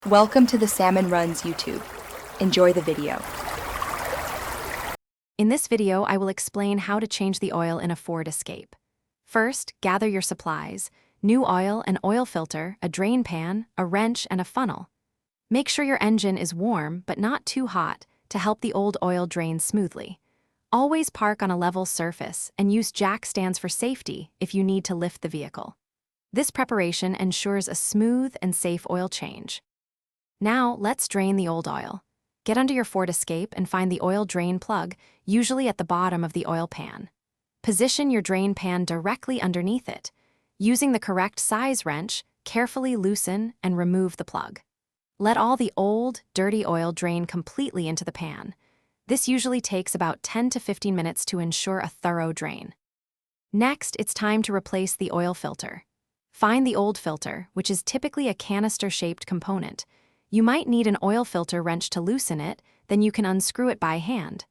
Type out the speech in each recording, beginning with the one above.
Welcome to the Salmon Runs YouTube. Enjoy the video. In this video, I will explain how to change the oil in a Ford Escape. First, gather your supplies: new oil, an oil filter, a drain pan, a wrench, and a funnel. Make sure your engine is warm but not too hot to help the old oil drain smoothly. Always park on a level surface and use jack stands for safety if you need to lift the vehicle. This preparation ensures a smooth and safe oil change. Now, let's drain the old oil. Get under your Ford Escape and find the oil drain plug, usually at the bottom of the oil pan. Position your drain pan directly underneath it. Using the correct size wrench, carefully loosen and remove the plug. Let all the old, dirty oil drain completely into the pan. This usually takes about 10 to 15 minutes to ensure a thorough drain. Next, it's time to replace the oil filter. Find the old filter, which is typically a canister-shaped component. You might need an oil filter wrench to loosen it, then you can unscrew it by hand.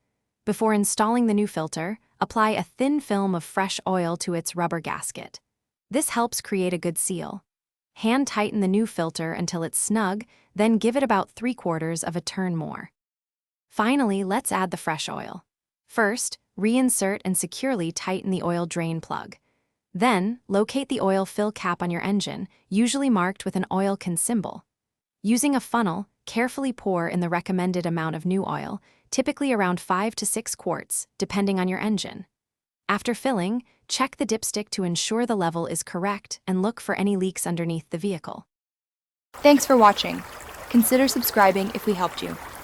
Before installing the new filter, apply a thin film of fresh oil to its rubber gasket. This helps create a good seal. Hand tighten the new filter until it's snug, then give it about 3/4 of a turn more. Finally, let's add the fresh oil. First, reinsert and securely tighten the oil drain plug. Then, locate the oil fill cap on your engine, usually marked with an oil can symbol. Using a funnel, carefully pour in the recommended amount of new oil, typically around 5 to 6 quarts, depending on your engine. After filling, check the dipstick to ensure the level is correct and look for any leaks underneath the vehicle. Thanks for watching. Consider subscribing if we helped you.